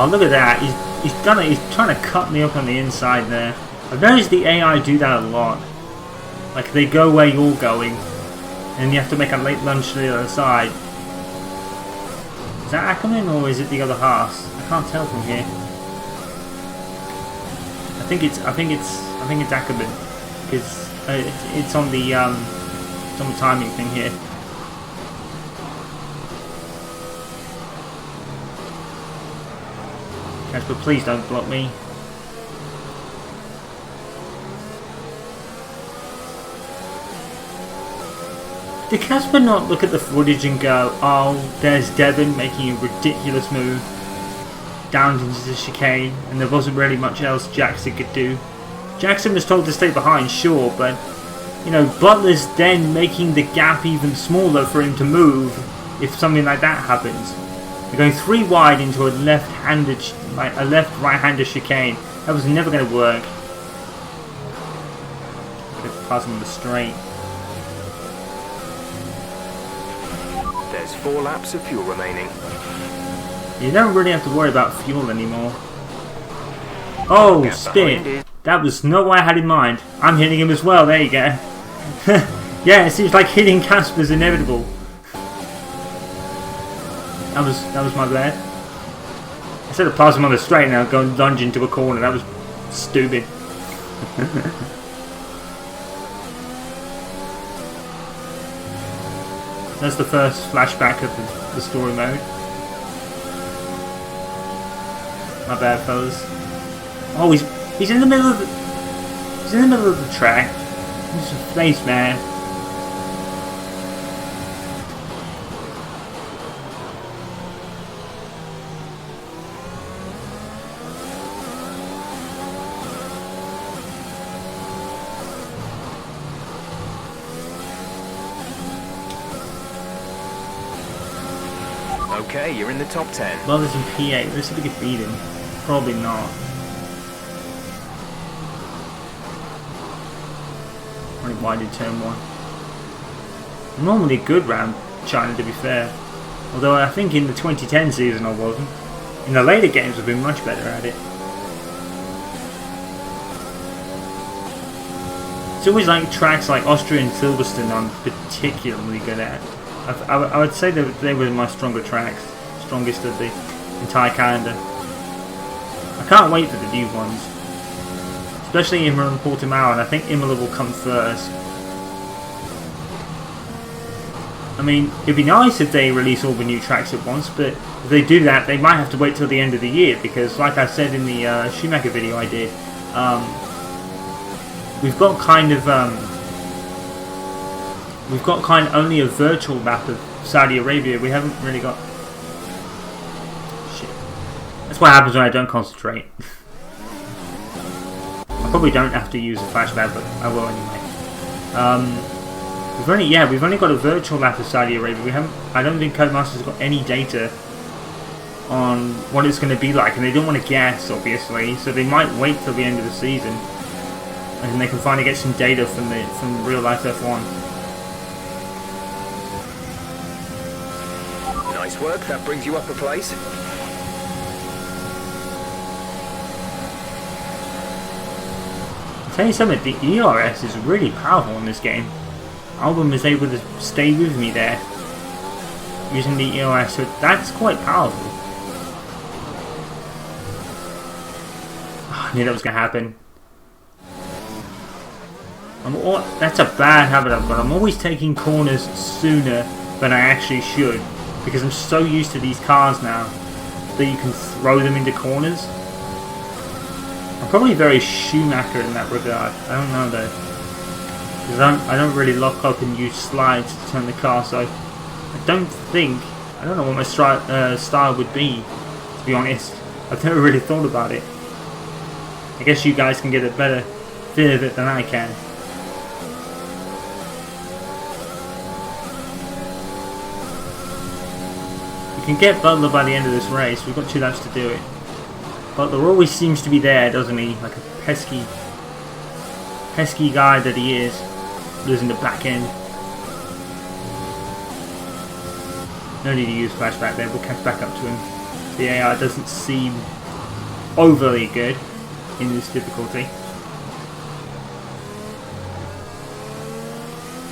Oh, look at that. He's trying to cut me up on the inside there. I've noticed the AI do that a lot. Like, they go where you're going, and you have to make a late lunge to the other side. Is that Ackerman or is it the other Haas? I can't tell from here. I think it's Ackerman, because it's on the timing thing here. Casper, please don't block me. Did Casper not look at the footage and go, oh, there's Devon making a ridiculous move down into the chicane, and there wasn't really much else Jackson could do? Jackson was told to stay behind, sure, but, you know, Butler's then making the gap even smaller for him to move if something like that happens. They're going 3 wide into a left-handed, a left-right-hander chicane. That was never going to work. Pass him the straight. There's 4 laps of fuel remaining. You don't really have to worry about fuel anymore. Oh, spin! That was not what I had in mind. I'm hitting him as well. There you go. Yeah, it seems like hitting Casper's inevitable. That was my bad. Instead of passing him on the straight now, going lunge into a corner. That was stupid. That's the first flashback of the story mode. My bad, fellas. Oh, he's in the middle of the track. He's a face man. Okay, you're in the top 10. Butler's in P8. Let's see if we can beat him. Probably not. Running wide in turn 1. Normally a good round, China, to be fair. Although I think in the 2010 season I wasn't. In the later games I've been much better at it. It's always like tracks like Austria and Silverstone I'm particularly good at. I would say that they were my stronger tracks. Strongest of the entire calendar. I can't wait for the new ones. Especially Imola and Portimao, and I think Imola will come first. I mean, it'd be nice if they release all the new tracks at once, but if they do that, they might have to wait till the end of the year, because like I said in the Schumacher video I did, we've got kind of only a virtual map of Saudi Arabia. We haven't really got... Shit. That's what happens when I don't concentrate. I probably don't have to use a flashback, but I will anyway. We've only got a virtual map of Saudi Arabia. I don't think Codemasters got any data on what it's going to be like, and they don't want to guess, obviously, so they might wait till the end of the season, and they can finally get some data from real life F1. Nice work, that brings you up a place. I'll tell you something, the ERS is really powerful in this game. Album is able to stay with me there using the ERS, so that's quite powerful. Oh, I knew that was going to happen. That's a bad habit I've got. I'm always taking corners sooner than I actually should, because I'm so used to these cars now that you can throw them into corners. I'm probably very Schumacher in that regard. I don't know though, because I don't really lock up and use slides to turn the car, so I don't know what my style would be, to be honest. I've never really thought about it. I guess you guys can get a better feel of it than I can. We can get Butler by the end of this race. We've got 2 laps to do it. Butler always seems to be there, doesn't he? Like a pesky guy that he is, losing the back end. No need to use flashback there. We'll catch back up to him. The AI doesn't seem overly good in this difficulty.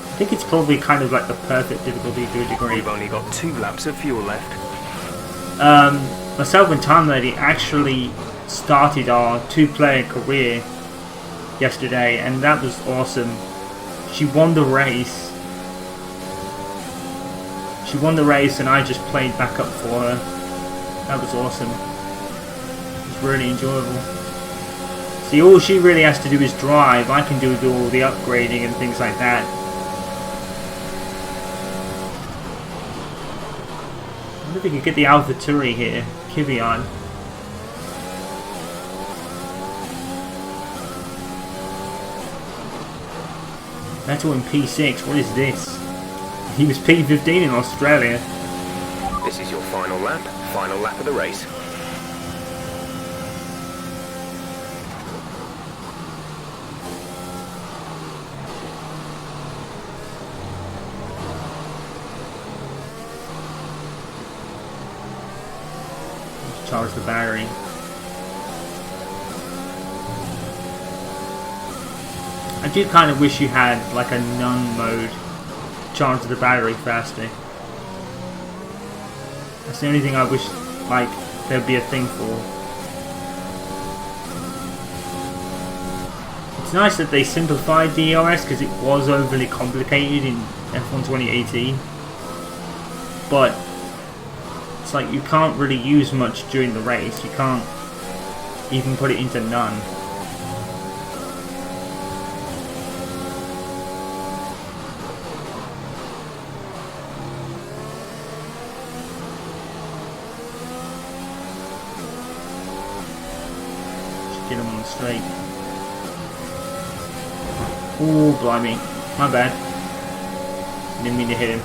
I think it's probably kind of like the perfect difficulty to a degree. We've only got 2 laps of fuel left. Myself and Time Lady actually started our 2-player career yesterday, and that was awesome. She won the race. And I just played back up for her. That was awesome. It was really enjoyable. See, all she really has to do is drive. I can do all the upgrading and things like that. I wonder if we could get the AlphaTauri here. Kivion. Vettel in P6. What is this? He was P15 in Australia. This is your final lap of the race. Let's charge the battery. I do kind of wish you had like a none mode. Charge the battery faster. That's the only thing I wish like there'd be a thing for. It's nice that they simplified the ERS because it was overly complicated in F1 2018. But it's like you can't really use much during the race. You can't even put it into none. Get him on the straight. Oh, blimey. My bad. Didn't mean to hit him.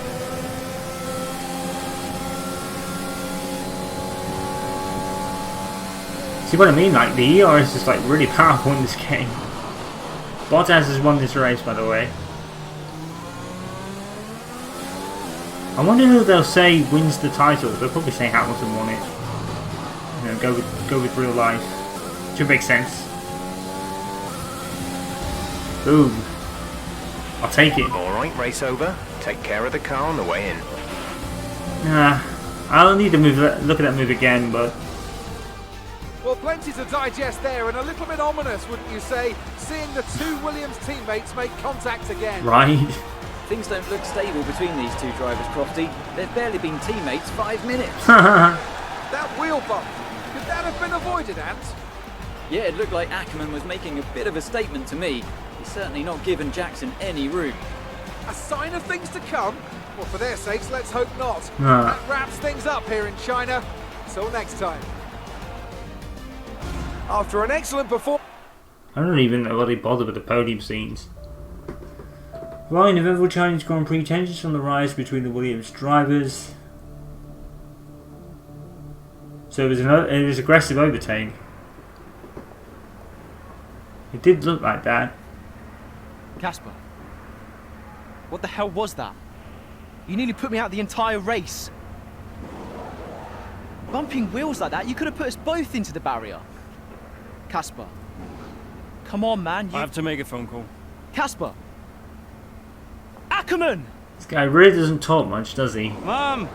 See what I mean? Like, the ERS is like really powerful in this game. Bottas has won this race, by the way. I wonder who they'll say wins the title. They'll probably say Hamilton won it. You know, go with real life. Should make sense. Boom. I'll take it. Alright, race over. Take care of the car on the way in. Nah, I'll need to look at that move again, but... Well, plenty to digest there, and a little bit ominous, wouldn't you say, seeing the 2 Williams teammates make contact again. Right. Things don't look stable between these 2 drivers, Crofty. They've barely been teammates 5 minutes. That wheel bump, could that have been avoided, Ant? Yeah, it looked like Ackerman was making a bit of a statement to me. He's certainly not given Jackson any room. A sign of things to come? Well, for their sakes, let's hope not. That wraps things up here in China. Till next time. After an excellent performance... I don't even really bother with the podium scenes. Line of every Chinese Grand Prix, tensions on the rise between the Williams drivers. So it was aggressive overtake. It did look like that. Casper, what the hell was that? You nearly put me out the entire race. Bumping wheels like that, you could have put us both into the barrier. Casper, come on, man. I have to make a phone call. Casper! Ackerman! This guy really doesn't talk much, does he? Mum!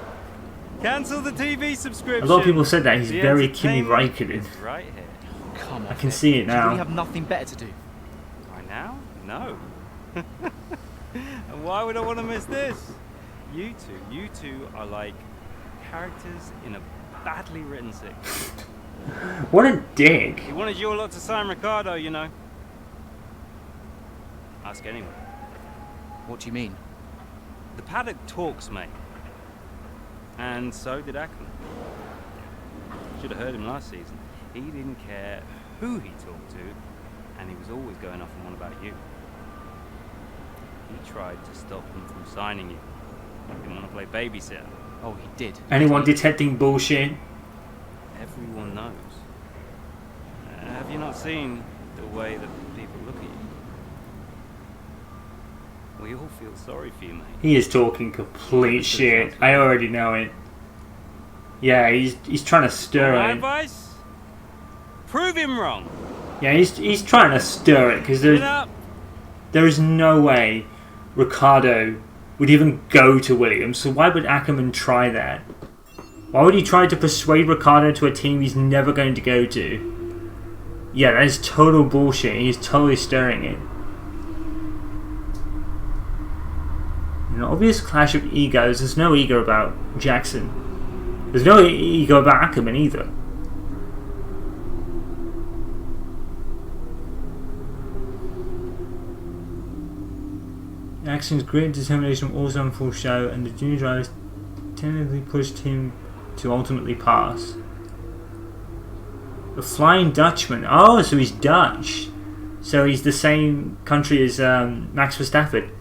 Cancel the TV subscription! A lot of people said that. He's The very Kimi entertainment Raikkonen. is right here. Come on. I can see it Do you really now. have nothing better to do? Right now? No. And why would I want to miss this? You two are like characters in a badly written sitcom. What a dick. He wanted your lot to sign Ricardo, you know. Ask anyone. What do you mean? The paddock talks, mate. And so did Ackerman. Should have heard him last season. He didn't care who he talked to, and he was always going off on one about you. He tried to stop them from signing you. He didn't want to play babysitter. Oh, he did. Anyone detecting bullshit? Everyone knows. Have you not seen the way that people look at you? We all feel sorry for you, mate. He is talking complete shit. I already know it. Yeah, he's trying to stir My it. advice? Prove him wrong. Yeah, he's trying to stir it because Get up. there is no way Ricardo would even go to Williams. So why would Ackerman try that? Why would he try to persuade Ricardo to a team he's never going to go to? Yeah, that is total bullshit. He's totally stirring it. An obvious clash of egos. There's no ego about Jackson. There's no ego about Ackerman either. Jackson's grit, determination also on full show, and the junior drivers tentatively pushed him to ultimately pass. The Flying Dutchman. Oh, so he's Dutch. So he's the same country as Max Verstappen.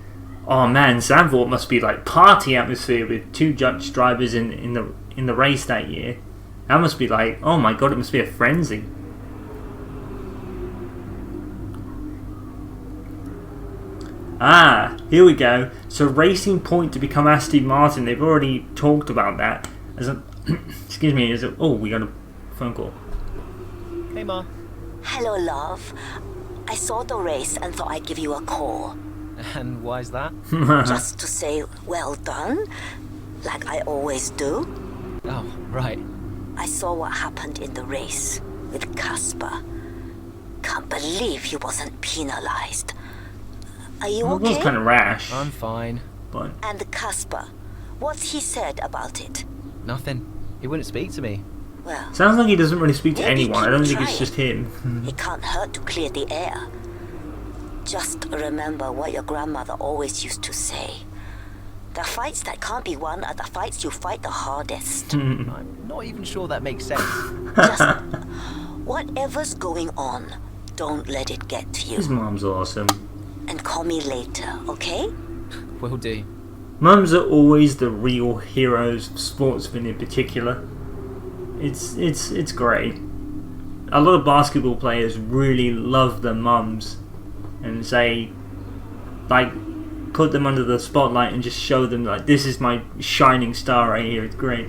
Oh man, Zandvoort must be like party atmosphere with 2 Dutch drivers in the race that year. That must be like, oh my god, it must be a frenzy. Ah, here we go. So Racing Point to become Aston Martin. They've already talked about that. Excuse me. Oh, we got a phone call. Hey, Ma. Hello, love. I saw the race and thought I'd give you a call. And why's that? Just to say well done, like I always do. Oh, right. I saw what happened in the race with Casper. Can't believe he wasn't penalized. Are you Well, it was okay? kind of rash. I'm fine. But And Casper, what's he said about it? Nothing. He wouldn't speak to me. Well, sounds like he doesn't really speak to Maybe anyone. I don't keep think it's trying. just him. it can't hurt to clear the air. Just remember what your grandmother always used to say. The fights that can't be won are the fights you fight the hardest. I'm not even sure that makes sense. Just whatever's going on, don't let it get to His you. mom's awesome. And call me later, okay? Will do. Mums are always the real heroes of sportsmen in particular. It's great. A lot of basketball players really love their mums and say, like, put them under the spotlight and just show them, like, this is my shining star right here. It's great.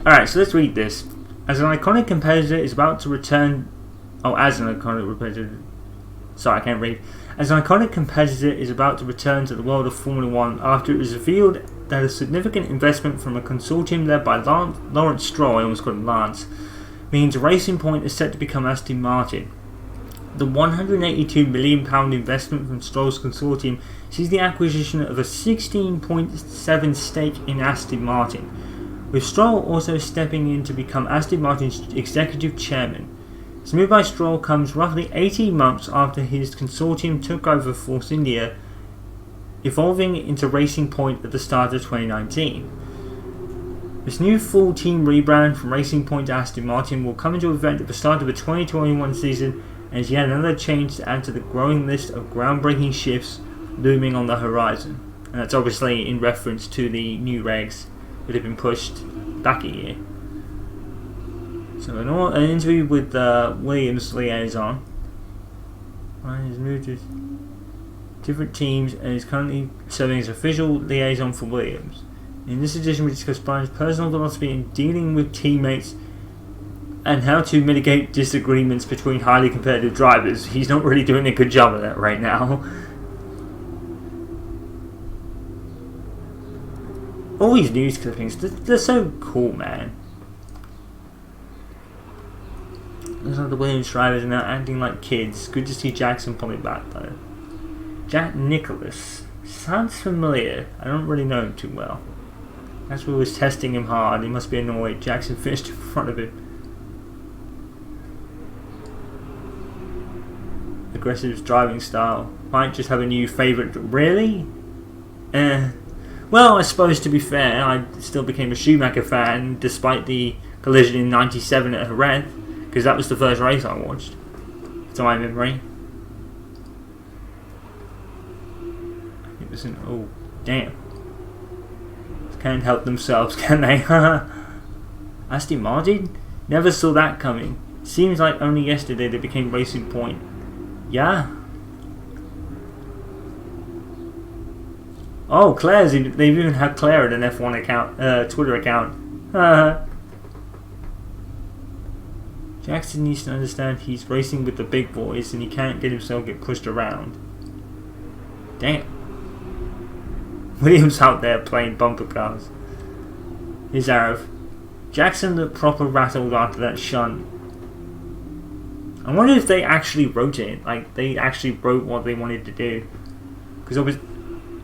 Alright, so let's read this. As an iconic competitor is about to return... Oh, as an iconic competitor... Sorry, I can't read. As an iconic competitor is about to return to the world of Formula 1 after it was revealed that a significant investment from a consortium led by Lawrence Stroll, I almost called him Lance, means Racing Point is set to become Aston Martin. The £182 million investment from Stroll's consortium sees the acquisition of a 16.7% stake in Aston Martin, with Stroll also stepping in to become Aston Martin's executive chairman. This move by Stroll comes roughly 18 months after his consortium took over Force India, evolving into Racing Point at the start of 2019. This new full team rebrand from Racing Point to Aston Martin will come into effect at the start of the 2021 season and is yet another change to add to the growing list of groundbreaking shifts looming on the horizon. And that's obviously in reference to the new regs that have been pushed back a year. So an interview with Williams liaison. Ryan has moved to different teams and is currently serving as official liaison for Williams. In this edition we discuss Brian's personal philosophy in dealing with teammates and how to mitigate disagreements between highly competitive drivers. He's not really doing a good job of that right now. All these news clippings, they're so cool, man. Looks like the Williams drivers are now acting like kids. Good to see Jackson pulling back though. Jack Nicholas. Sounds familiar. I don't really know him too well. Maxwell was testing him hard. He must be annoyed. Jackson finished in front of him. Aggressive driving style. Might just have a new favourite. Really? Well, I suppose to be fair, I still became a Schumacher fan despite the collision in '97 at Jerez, because that was the first race I watched, to my memory. It was an... oh, damn. Can't help themselves, can they? Aston Martin? Never saw that coming. Seems like only yesterday they became Racing Point. Yeah. Oh, they've even had Claire at an F1 account, Twitter account. Jackson needs to understand he's racing with the big boys and he can't get pushed around. Damn. Williams out there playing bumper cars. Here's Arif. Jackson looked proper rattled after that shunt. I wonder if they actually wrote it. Like, they actually wrote what they wanted to do. Because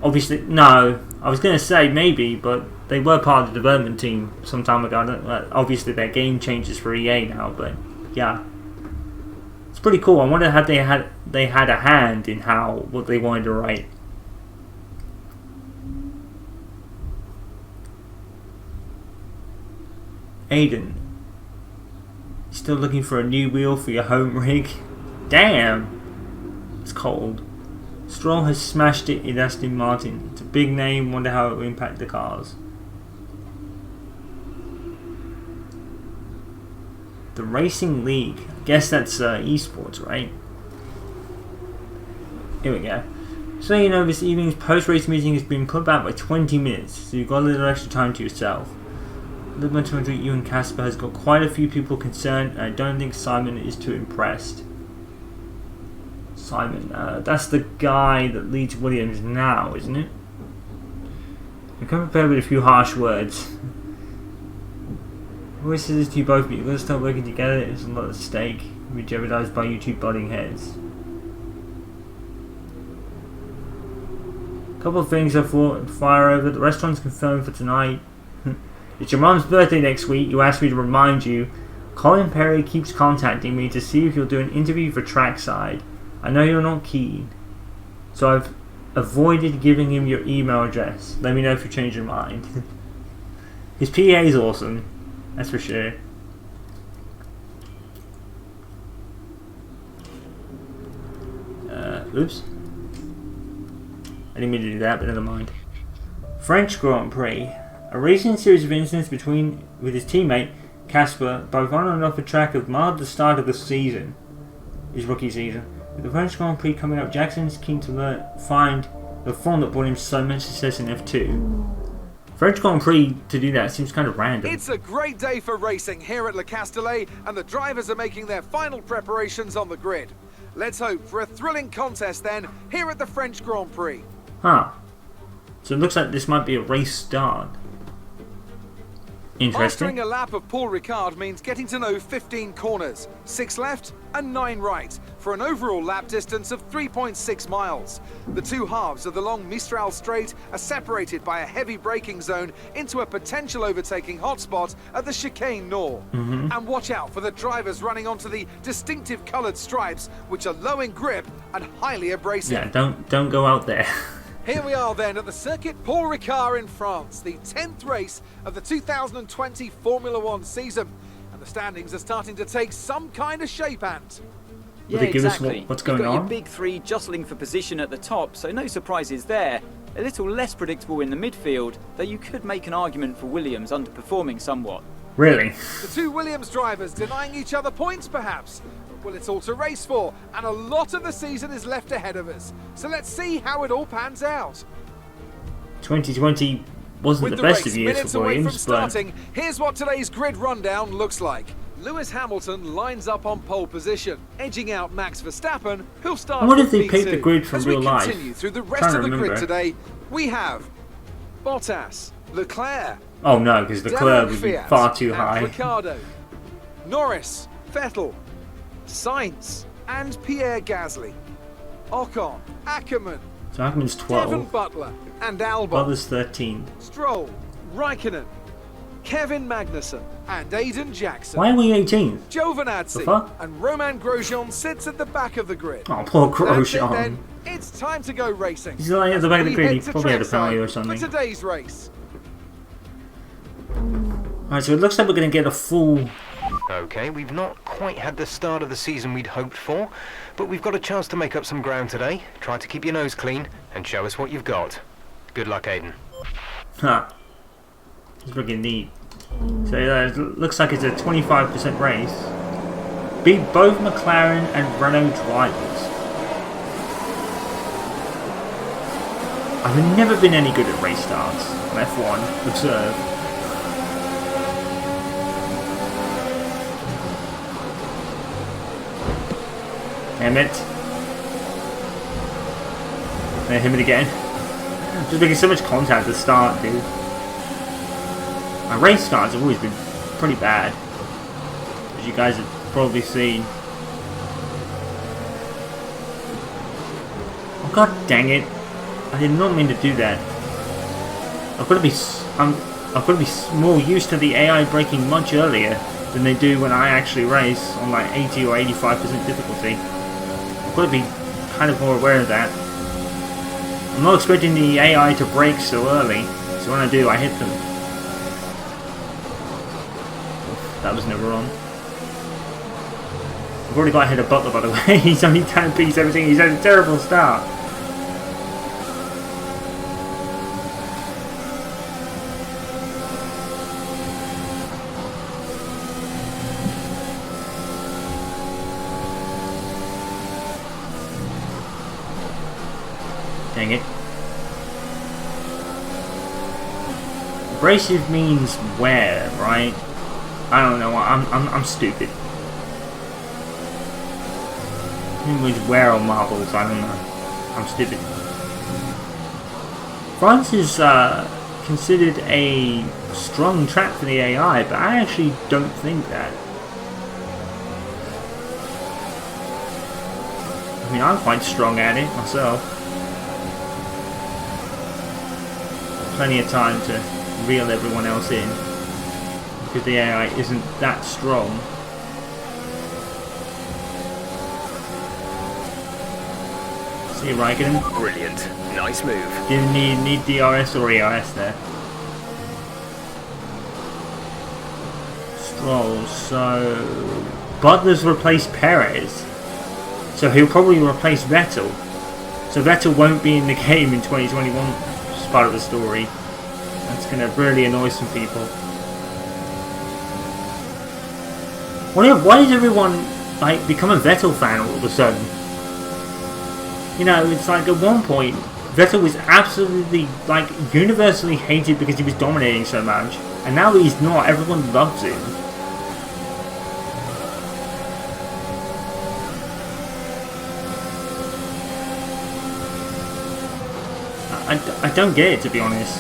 obviously, no. I was going to say maybe, but they were part of the development team some time ago. Obviously, their game changes for EA now, but yeah. It's pretty cool. I wonder if they had a hand in what they wanted to write. Aiden, still looking for a new wheel for your home rig? Damn! It's cold. Stroll has smashed it in Aston Martin. It's a big name, wonder how it will impact the cars. The Racing League. I guess that's esports, right? Here we go. So you know, this evening's post-race meeting has been put back by 20 minutes, so you've got a little extra time to yourself. You and Casper has got quite a few people concerned, and I don't think Simon is too impressed. Simon, that's the guy that leads Williams now, isn't it? You come prepared with a few harsh words. I always say this to you both, but you've got to start working together. It's a lot at stake. You'll be jeopardized by you two butting heads. A couple of things I thought fire over. The restaurant's confirmed for tonight. It's your mom's birthday next week. You asked me to remind you. Colin Perry keeps contacting me to see if you'll do an interview for Trackside. I know you're not keen, so I've avoided giving him your email address. Let me know if you change your mind. His PA is awesome, that's for sure. Oops. I didn't mean to do that, but never mind. French Grand Prix. A recent series of incidents with his teammate, Casper, both on and off the track have marred the start of the season. His rookie season. With the French Grand Prix coming up, Jackson is keen to find the form that brought him so much success in F2. French Grand Prix to do that seems kind of random. It's a great day for racing here at Le Castellet, and the drivers are making their final preparations on the grid. Let's hope for a thrilling contest then, here at the French Grand Prix. Huh. So it looks like this might be a race start. Interesting. Mastering a lap of Paul Ricard means getting to know 15 corners, 6 left and 9 right, for an overall lap distance of 3.6 miles. The two halves of the long Mistral Straight are separated by a heavy braking zone into a potential overtaking hotspot at the Chicane Nord. And watch out for the drivers running onto the distinctive coloured stripes, which are low in grip and highly abrasive. Yeah, don't go out there. Here we are then at the Circuit Paul Ricard in France, the 10th race of the 2020 Formula One season. And the standings are starting to take some kind of shape, Ant. Will Yeah, they give us exactly. what's going You've got on? your big three jostling for position at the top, so no surprises there. A little less predictable in the midfield, though you could make an argument for Williams underperforming somewhat. Really? The two Williams drivers denying each other points, perhaps. Well, it's all to race for, and a lot of the season is left ahead of us. So let's see how it all pans out. 2020 wasn't With the the best race of years minutes for away from Williams, but starting, here's what today's grid rundown looks like. Lewis Hamilton lines up on pole position, edging out Max Verstappen, who'll start I wonder if from they picked the P2. grid from As real we life. continue through the Trying rest to of the grid remember. today, we have Bottas, Leclerc, oh no, because the curve would be Fiat, far too and high. Ricciardo, Norris, Vettel, Sainz, and Pierre Gasly, Ocon, Ackermann, So Ackerman's Devon 12, Butler, and Albon, Butler's 13. Stroll, Raikkonen, Kevin Magnussen, and Aiden Jackson. Why are we 18th? The Giovinazzi fuck? and Romain Grosjean sits at the back of the grid. Oh, poor That's it Grosjean. then. It's time to go racing. He's lying at the back of the We grid. head He to probably had a penalty or trackside something. for today's race. Alright, so it looks like we're going to get a full... Okay, we've not quite had the start of the season we'd hoped for, but we've got a chance to make up some ground today. Try to keep your nose clean and show us what you've got. Good luck, Aiden. Huh. It's freaking neat. So yeah, it looks like it's a 25% race. Beat both McLaren and Renault drivers. I've never been any good at race starts on F1. Observe. Damn it. And him it again. Just making so much contact at the start, dude. My race starts have always been pretty bad, as you guys have probably seen. Oh god dang it! I did not mean to do that. I've got to be more used to the AI braking much earlier than they do when I actually race on like 80 or 85% difficulty. I've got to be kind of more aware of that. I'm not expecting the AI to brake so early, so when I do, I hit them. That was never on. I've already got ahead of Butler, by the way. He's only 10 P17. He's had a terrible start. Dang it. Abrasive means wear, right? I don't know. I'm stupid. It means wear on marbles. I don't know. I'm stupid. France is considered a strong track for the AI, but I actually don't think that. I mean, I'm quite strong at it myself. Plenty of time to reel everyone else in because the AI isn't that strong. See you, Raikkonen. Brilliant. Nice move. Didn't need DRS or ERS there. Stroll. So Butler's replaced Perez, so he'll probably replace Vettel. So Vettel won't be in the game in 2021. Part of the story. That's gonna really annoy some people. Why did everyone like become a Vettel fan all of a sudden? You know, it's like at one point Vettel was absolutely like universally hated because he was dominating so much, and now that he's not, everyone loves him. I don't get it, to be honest.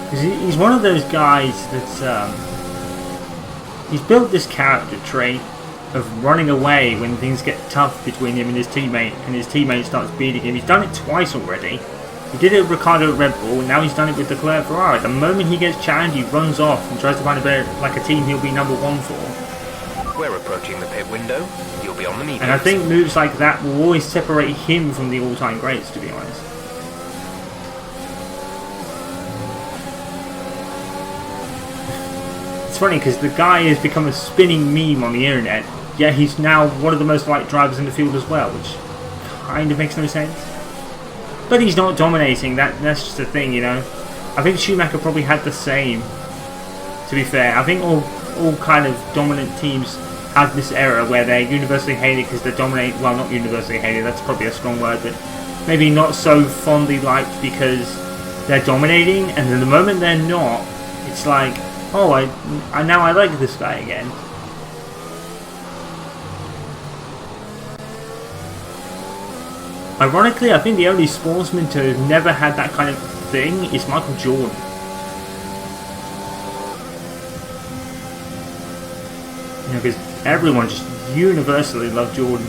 Because he's one of those guys that's he's built this character trait of running away when things get tough between him and his teammate, and his teammate starts beating him. He's done it twice already. He did it with Ricciardo at Red Bull, and now he's done it with Leclerc Ferrari. The moment he gets challenged, he runs off and tries to find a better, like a team he'll be number one for. We're approaching the pit window. You'll be on the mediums. And I think moves like that will always separate him from the all-time greats, to be honest. It's funny because the guy has become a spinning meme on the internet, yet he's now one of the most liked drivers in the field as well, which kind of makes no sense. But he's not dominating, that's just the thing, you know. I think Schumacher probably had the same, to be fair. I think all kind of dominant teams have this era where they're universally hated because they dominate, well, not universally hated, that's probably a strong word, but maybe not so fondly liked because they're dominating, and then the moment they're not, it's like, oh, I now I like this guy again. Ironically, I think the only sportsman to have never had that kind of thing is Michael Jordan. You know, because everyone just universally loved Jordan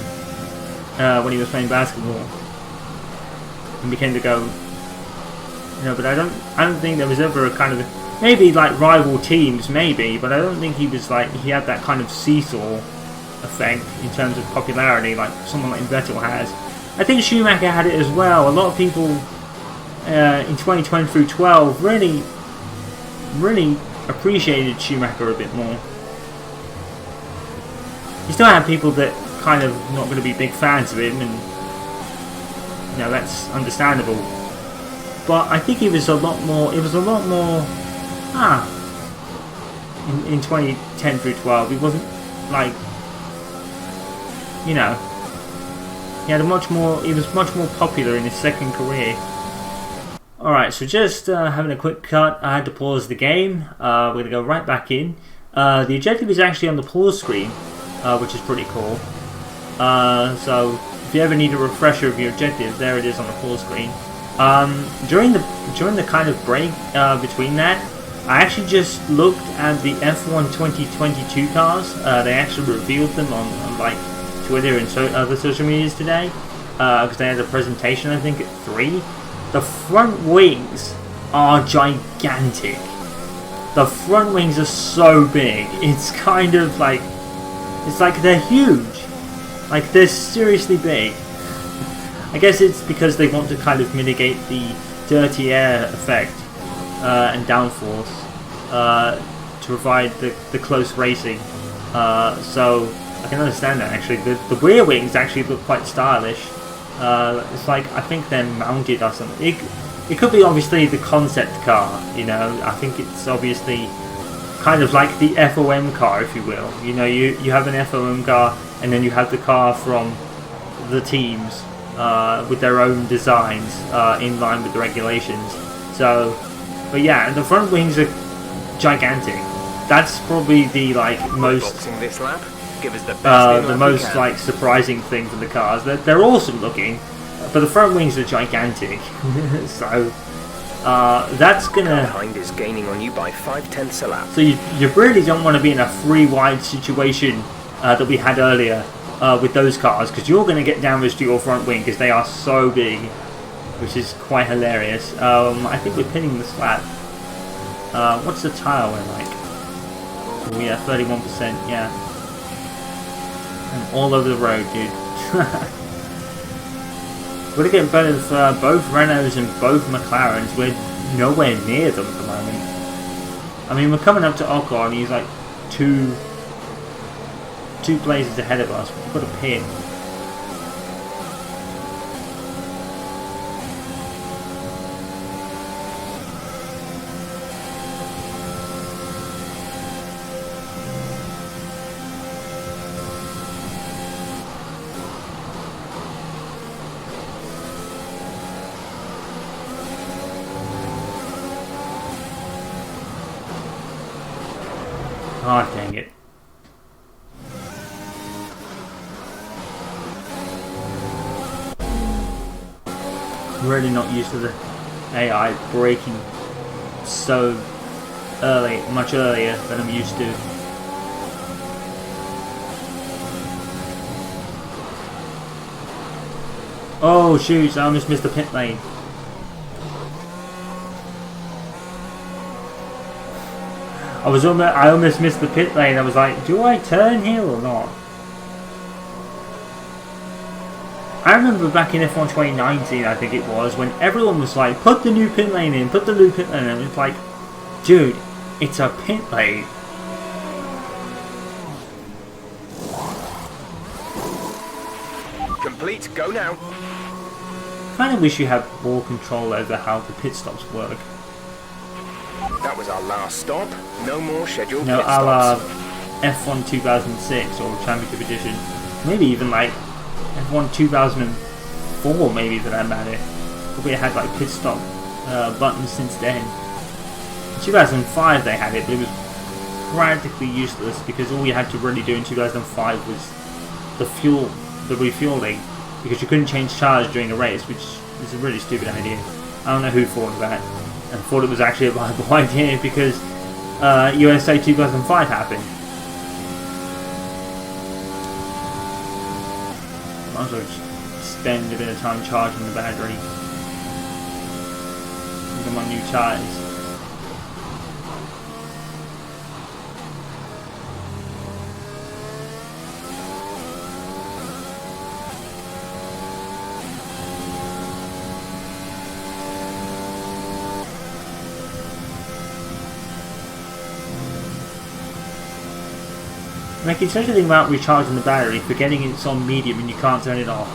when he was playing basketball and became the GOAT. You know, but I don't think there was ever a kind of, maybe like rival teams, maybe, but I don't think he was like, he had that kind of seesaw effect in terms of popularity like someone like Vettel has. I think Schumacher had it as well. A lot of people in 2020 through 12 really appreciated Schumacher a bit more. You still have people that kind of not going to be big fans of him, and you know, that's understandable. But I think it was a lot more. It was a lot more. In 2010 through 12, it wasn't like you know, he was much more popular in his second career. Alright, so just having a quick cut, I had to pause the game. We're going to go right back in. The objective is actually on the pause screen, which is pretty cool. So if you ever need a refresher of your objective, there it is on the pause screen. During the kind of break between that, I actually just looked at the F1 2022 cars. They actually revealed them on like Twitter and other social medias today, because they had a presentation, I think, at 3. The front wings are gigantic. The front wings are so big. It's kind of like, it's like they're huge. Like, they're seriously big. I guess it's because they want to kind of mitigate the dirty air effect and downforce to provide the close racing. So I can understand that actually. The rear wings actually look quite stylish. It's like, I think they're mounted or something. It could be obviously the concept car, you know. I think it's obviously kind of like the FOM car, if you will. You know, you have an FOM car and then you have the car from the teams with their own designs in line with the regulations. So, but yeah, the front wings are gigantic. That's probably the most Boxing this lap. Give us the most like surprising thing from the cars. They're awesome looking, but the front wings are gigantic. So that's gonna. Behind is gaining on you by 5/10 a lap. So you really don't want to be in a 3 wide situation that we had earlier with those cars, because you're going to get damage to your front wing because they are so big, which is quite hilarious. I think we're pinning this lap. What's the tire wear like? Oh yeah, 31%. Yeah. And all over the road, dude. We're getting better for both Renaults and both McLarens. We're nowhere near them at the moment. I mean, we're coming up to Ocon, and he's like two places ahead of us. We've got a pit. Oh, dang it. Really not used to the AI braking so early, much earlier than I'm used to. Oh shoot, I almost missed the pit lane. I almost missed the pit lane. I was like, do I turn here or not? I remember back in F1 2019, I think it was, when everyone was like, put the new pit lane in, put the new pit lane in. It's like, dude, it's a pit lane. Complete, go now. Kind of wish you had more control over how the pit stops work. That was our last stop. No more scheduled No, pit a la stops. F1 2006 or Championship Edition. Maybe even like F1 2004, maybe for that matter. Probably had like pit stop buttons since then. In 2005 they had it, but it was practically useless because all you had to really do in 2005 was the refueling, because you couldn't change tires during a race, which is a really stupid idea. I don't know who thought of that and thought it was actually a viable idea, because USA 2005 happened. Might as well just spend a bit of time charging the battery with my new tires. Like, it's such a thing about recharging the battery, forgetting it's on medium and you can't turn it off.